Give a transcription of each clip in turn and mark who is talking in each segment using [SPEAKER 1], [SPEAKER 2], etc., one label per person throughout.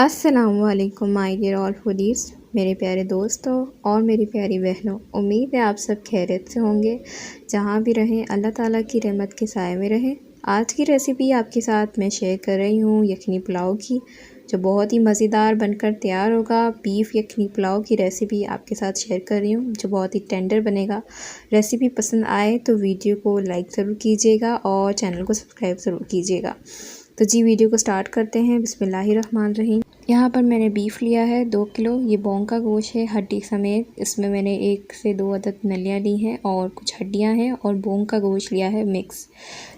[SPEAKER 1] अस्सलामुअलैकुम my dear all foodies, मेरे प्यारे दोस्तों और मेरी प्यारी बहनों। उम्मीद है आप सब खैरियत से होंगे। जहाँ भी रहें अल्लाह ताला की रहमत के साए में रहें। आज की रेसिपी आपके साथ मैं शेयर कर रही हूँ यखनी पुलाव की, जो बहुत ही मज़ेदार बनकर तैयार होगा। बीफ यखनी पुलाव की रेसिपी आपके साथ शेयर कर रही हूँ, जो बहुत ही टेंडर बनेगा। रेसिपी पसंद आए तो वीडियो को लाइक ज़रूर कीजिएगा और चैनल को सब्सक्राइब ज़रूर कीजिएगा। तो जी वीडियो को स्टार्ट करते हैं। बिस्मिल्लाहिर्रहमानिर्रहीम। यहाँ पर मैंने बीफ लिया है 2 किलो। ये बोंग का गोश्त है हड्डी समेत। इसमें मैंने 1 से 2 अदद नलियाँ ली हैं और कुछ हड्डियाँ हैं, और बोंग का गोश्त लिया है मिक्स।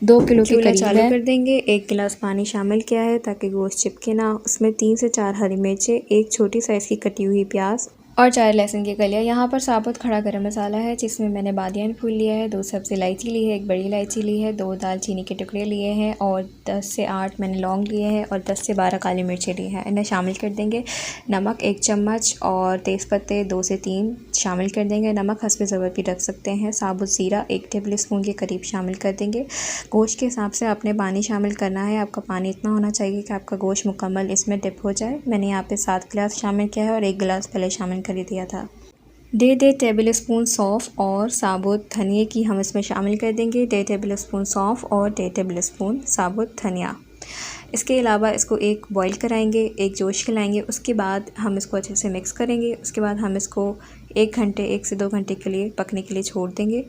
[SPEAKER 1] 2 किलो के करीब चालू कर देंगे। 1 गिलास पानी शामिल किया है ताकि गोश्त चिपके ना। उसमें 3 से 4 हरी मिर्चें, 1 छोटी साइज़ की कटी हुई प्याज और 4 लहसुन की कलियाँ। यहाँ पर साबुत खड़ा गरम मसाला है, जिसमें मैंने बादियान फूल लिया है, 2 सब्ज़ इलायची ली है, 1 बड़ी इलायची ली है, 2 दालचीनी के टुकड़े लिए हैं और 10 से 8 मैंने लौंग लिए हैं और 10 से 12 काली मिर्चें ली हैं। इन्हें शामिल कर देंगे। नमक 1 चम्मच और तेज़पत्ते 2 से 3 शामिल कर देंगे। नमक हस्ब ज़रूरत भी रख सकते हैं। साबुत ज़ीरा 1 टेबल स्पून के करीब शामिल कर देंगे। गोश्त के हिसाब से आपने पानी शामिल करना है। आपका पानी इतना होना चाहिए कि आपका गोश्त मुकम्मल इसमें डिप हो जाए। मैंने यहाँ पे 7 गिलास शामिल किया है और 1 गिलास पहले शामिल कर दिया था। 1.5 टेबल स्पून सौंफ और साबुत धनिए की हम इसमें शामिल कर देंगे। 1.5 टेबल स्पून सौंफ और 1.5 टेबल स्पून साबुत धनिया। इसके अलावा इसको एक बॉईल कराएंगे, एक जोश खिलाएंगे। उसके बाद हम इसको अच्छे से मिक्स करेंगे। उसके बाद हम इसको 1 से 2 घंटे के लिए पकने के लिए छोड़ देंगे।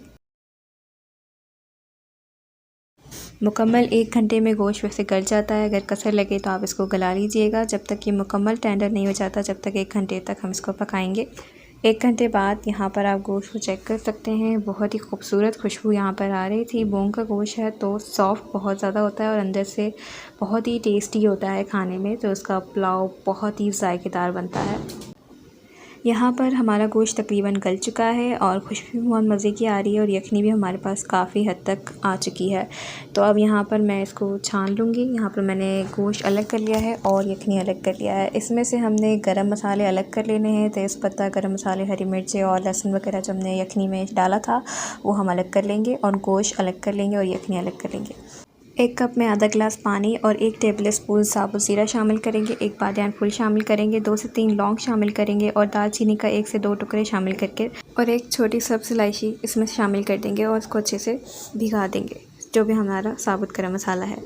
[SPEAKER 1] मुकम्मल 1 घंटे में गोश्त वैसे गल जाता है। अगर कसर लगे तो आप इसको गला लीजिएगा। जब तक ये मुकम्मल टेंडर नहीं हो जाता, जब तक 1 घंटे तक हम इसको पकाएंगे। 1 घंटे बाद यहाँ पर आप गोश्त को चेक कर सकते हैं। बहुत ही खूबसूरत खुशबू यहाँ पर आ रही थी। बोंग का गोश्त है तो सॉफ्ट बहुत ज़्यादा होता है और अंदर से बहुत ही टेस्टी होता है खाने में, तो उसका पुलाव बहुत ही ज़ायकेदार बनता है। यहाँ पर हमारा गोश्त तकरीबन गल चुका है और खुशबू बहुत मज़े की आ रही है और यखनी भी हमारे पास काफ़ी हद तक आ चुकी है। तो अब यहाँ पर मैं इसको छान लूँगी। यहाँ पर मैंने गोश्त अलग कर लिया है और यखनी अलग कर लिया है। इसमें से हमने गरम मसाले अलग कर लेने हैं। तेज़पत्ता, गरम मसाले, हरी मिर्चें और लहसुन वगैरह जो हमने यखनी में डाला था वो हम अलग कर लेंगे और गोश्त अलग कर लेंगे और यखनी अलग कर लेंगे। 1 कप में आधा गिलास पानी और 1 टेबल स्पून साबुत ज़ीरा शामिल करेंगे। 1 बादियान फूल शामिल करेंगे। 2 से 3 लौंग शामिल करेंगे और दालचीनी का 1 से 2 टुकड़े शामिल करके और 1 छोटी सब्ज़ इलायची इसमें शामिल कर देंगे और इसको अच्छे से भिगा देंगे, जो भी हमारा साबुत गरम मसाला है।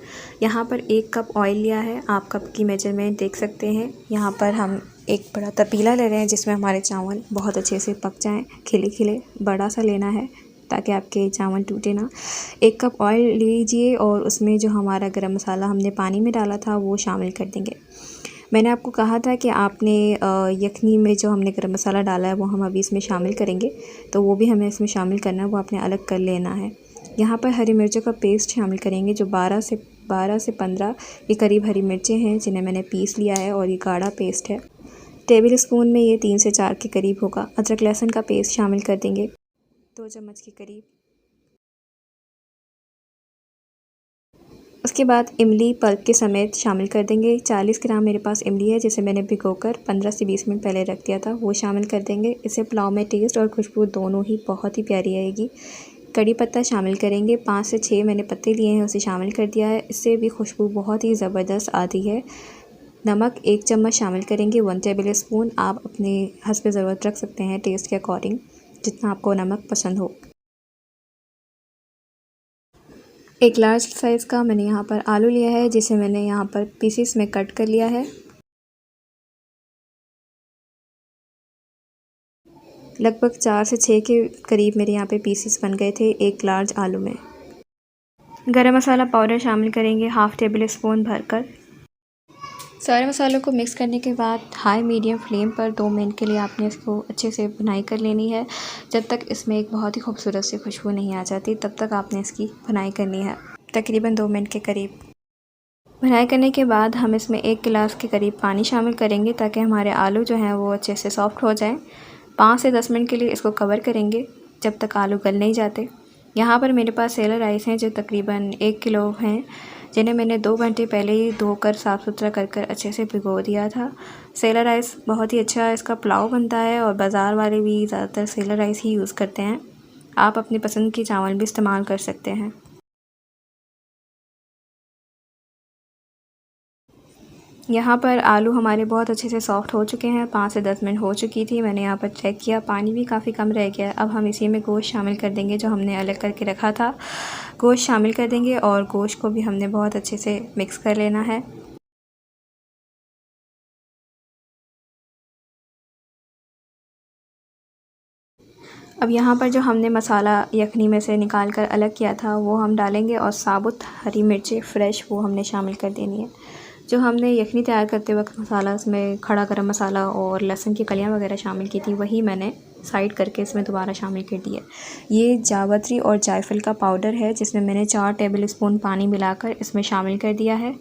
[SPEAKER 1] यहाँ पर 1 कप ऑयल लिया है। आप कप की मेजरमेंट देख सकते हैं। यहाँ पर हम एक बड़ा तपीला ले रहे हैं जिसमें हमारे चावल बहुत अच्छे से पक जाएँ। खिले खिले बड़ा सा लेना है ताकि आपके चावल टूटे ना। 1 कप ऑयल लीजिए और उसमें जो हमारा गरम मसाला हमने पानी में डाला था वो शामिल कर देंगे। मैंने आपको कहा था कि आपने यखनी में जो हमने गरम मसाला डाला है वो हम अभी इसमें शामिल करेंगे, तो वो भी हमें इसमें शामिल करना है, वो आपने अलग कर लेना है। यहाँ पर हरी मिर्चों का पेस्ट शामिल करेंगे, जो 12 से 15 के करीब हरी मिर्चें हैं जिन्हें मैंने पीस लिया है और ये गाढ़ा पेस्ट है। टेबल स्पून में ये 3 से 4 के करीब होगा। अदरक लहसुन का पेस्ट शामिल कर देंगे 2 चम्मच के करीब। उसके बाद इमली पल्प के समेत शामिल कर देंगे। 40 ग्राम मेरे पास इमली है जिसे मैंने भिगोकर 15 से 20 मिनट पहले रख दिया था, वो शामिल कर देंगे। इससे पुलाव में टेस्ट और खुशबू दोनों ही बहुत ही प्यारी आएगी। कड़ी पत्ता शामिल करेंगे। 5 से 6 मैंने पत्ते लिए हैं, उसे शामिल कर दिया है। इससे भी खुशबू बहुत ही ज़बरदस्त आती है। नमक 1 चम्मच शामिल करेंगे, 1 टेबल स्पून। आप अपने हस्ब ज़रूरत रख सकते हैं टेस्ट के अकॉर्डिंग, जितना आपको नमक पसंद हो। 1 लार्ज साइज़ का मैंने यहाँ पर आलू लिया है जिसे मैंने यहाँ पर पीसेस में कट कर लिया है। लगभग 4 से 6 के करीब मेरे यहाँ पे पीसेस बन गए थे 1 लार्ज आलू में। गरम मसाला पाउडर शामिल करेंगे हाफ़ टेबल स्पून भरकर। सारे मसालों को मिक्स करने के बाद हाई मीडियम फ्लेम पर 2 मिनट के लिए आपने इसको अच्छे से भुनाई कर लेनी है। जब तक इसमें एक बहुत ही खूबसूरत सी खुशबू नहीं आ जाती तब तक आपने इसकी भुनाई करनी है, तकरीबन 2 मिनट के करीब। भुनाई करने के बाद हम इसमें 1 गिलास के करीब पानी शामिल करेंगे ताकि हमारे आलू जो हैं वो अच्छे से सॉफ़्ट हो जाएं। 5 से 10 मिनट के लिए इसको कवर करेंगे जब तक आलू गल नहीं जाते। यहाँ पर मेरे पास सेलर राइस हैं जो तकरीबन 1 किलो हैं, जिन्हें मैंने 2 घंटे पहले ही धोकर साफ़ सुथरा कर अच्छे से भिगो दिया था। सेलर राइस बहुत ही अच्छा इसका पुलाव बनता है और बाज़ार वाले भी ज़्यादातर सेलर राइस ही यूज़ करते हैं। आप अपनी पसंद की चावल भी इस्तेमाल कर सकते हैं। यहाँ पर आलू हमारे बहुत अच्छे से सॉफ़्ट हो चुके हैं, 5 से 10 मिनट हो चुकी थी। मैंने यहाँ पर चेक किया, पानी भी काफ़ी कम रह गया है। अब हम इसी में गोश्त शामिल कर देंगे जो हमने अलग करके रखा था। गोश्त शामिल कर देंगे और गोश्त को भी हमने बहुत अच्छे से मिक्स कर लेना है। अब यहाँ पर जो हमने मसाला यखनी में से निकाल कर अलग किया था वो हम डालेंगे और साबुत हरी मिर्चें फ्रेश वो हमने शामिल कर देनी है। जो हमने यखनी तैयार करते वक्त मसाला इसमें खड़ा गरम मसाला और लहसुन की कलियाँ वगैरह शामिल की थी, वही मैंने साइड करके इसमें दोबारा शामिल कर दिया। ये जावित्री और जायफल का पाउडर है जिसमें मैंने 4 टेबल स्पून पानी मिलाकर इसमें शामिल कर दिया है।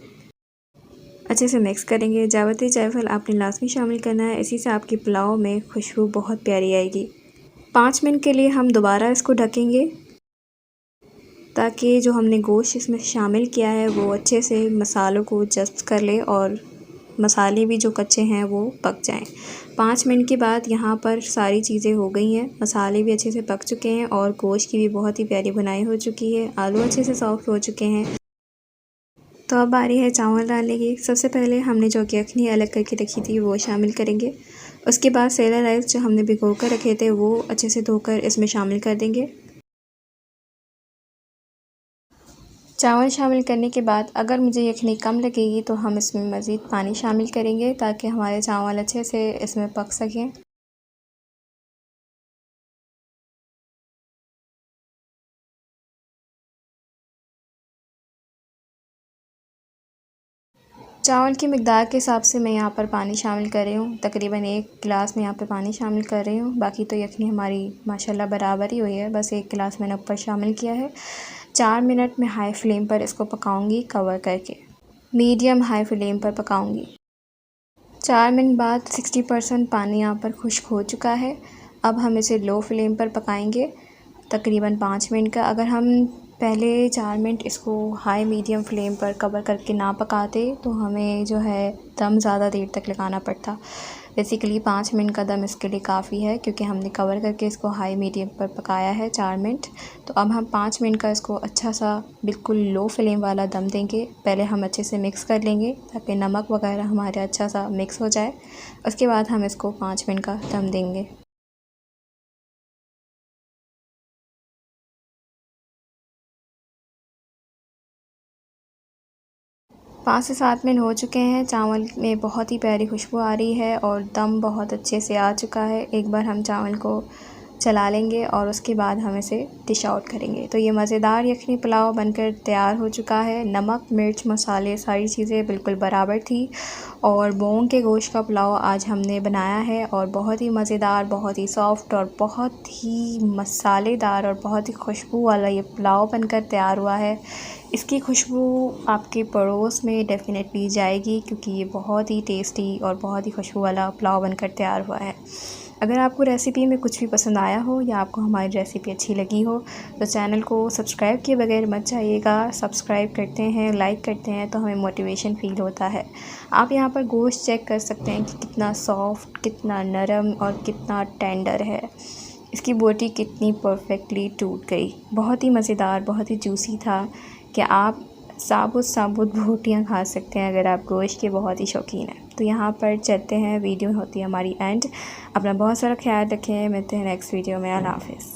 [SPEAKER 1] अच्छे से मिक्स करेंगे। जावित्री जायफल आपने लाजमी शामिल करना है, इसी से आपकी पुलाव में खुशबू बहुत प्यारी आएगी। 5 मिनट के लिए हम दोबारा इसको ढकेंगे ताकि जो हमने गोश्त इसमें शामिल किया है वो अच्छे से मसालों को जज़्ब कर ले और मसाले भी जो कच्चे हैं वो पक जाएं। 5 मिनट के बाद यहाँ पर सारी चीज़ें हो गई हैं, मसाले भी अच्छे से पक चुके हैं और गोश्त की भी बहुत ही प्यारी बुनाई हो चुकी है, आलू अच्छे से सॉफ्ट हो चुके हैं। तो अब बारी है चावल डालने की। सबसे पहले हमने जो यखनी अलग करके रखी थी वो शामिल करेंगे। उसके बाद सेला राइस जो हमने भिगो कर रखे थे वो अच्छे से धोकर इसमें शामिल कर देंगे। चावल शामिल करने के बाद अगर मुझे यखनी कम लगेगी तो हम इसमें मज़ीद पानी शामिल करेंगे ताकि हमारे चावल अच्छे से इसमें पक सकें। चावल की मिक़दार के हिसाब से मैं यहाँ पर पानी शामिल कर रही हूँ, तकरीबन 1 गिलास में यहाँ पे पानी शामिल कर रही हूँ। बाकी तो यखनी हमारी माशाल्लाह बराबर ही हुई है, बस 1 गिलास मैंने ऊपर शामिल किया है। 4 मिनट में हाई फ्लेम पर इसको पकाऊंगी कवर करके, मीडियम हाई फ्लेम पर पकाऊंगी। 4 मिनट बाद 60% पानी यहाँ पर खुश्क हो चुका है। अब हम इसे लो फ्लेम पर पकाएंगे तकरीबन 5 मिनट का। अगर हम पहले 4 मिनट इसको हाई मीडियम फ्लेम पर कवर करके ना पकाते तो हमें जो है दम ज़्यादा देर तक लगाना पड़ता। बेसिकली 5 मिनट का दम इसके लिए काफ़ी है क्योंकि हमने कवर करके इसको हाई मीडियम पर पकाया है 4 मिनट। तो अब हम 5 मिनट का इसको अच्छा सा बिल्कुल लो फ्लेम वाला दम देंगे। पहले हम अच्छे से मिक्स कर लेंगे ताकि नमक वगैरह हमारे अच्छा सा मिक्स हो जाए। उसके बाद हम इसको 5 मिनट का दम देंगे। 5 से 7 मिनट हो चुके हैं, चावल में बहुत ही प्यारी खुशबू आ रही है और दम बहुत अच्छे से आ चुका है। एक बार हम चावल को चला लेंगे और उसके बाद हम इसे डिश आउट करेंगे। तो ये मज़ेदार यखनी पुलाव बनकर तैयार हो चुका है। नमक, मिर्च, मसाले सारी चीज़ें बिल्कुल बराबर थी और बोन के गोश्त का पुलाव आज हमने बनाया है और बहुत ही मज़ेदार, बहुत ही सॉफ़्ट और बहुत ही मसालेदार और बहुत ही खुशबू वाला ये पुलाव बनकर तैयार हुआ है। इसकी खुशबू आपके पड़ोस में डेफ़िनेटली जाएगी क्योंकि ये बहुत ही टेस्टी और बहुत ही खुशबू वाला पुलाव बनकर तैयार हुआ है। अगर आपको रेसिपी में कुछ भी पसंद आया हो या आपको हमारी रेसिपी अच्छी लगी हो तो चैनल को सब्सक्राइब किए बगैर मत जाइएगा। सब्सक्राइब करते हैं, लाइक करते हैं तो हमें मोटिवेशन फ़ील होता है। आप यहाँ पर गोश्त चेक कर सकते हैं कि कितना सॉफ़्ट, कितना नरम और कितना टेंडर है। इसकी बोटी कितनी परफेक्टली टूट गई। बहुत ही मज़ेदार, बहुत ही जूसी था कि आप साबुत बोटियाँ खा सकते हैं अगर आप गोश्त के बहुत ही शौकीन हैं। तो यहाँ पर चलते हैं, वीडियो होती है हमारी एंड। अपना बहुत सारा ख्याल रखें, मिलते हैं नेक्स्ट वीडियो में। अल्लाह हाफ़िज़।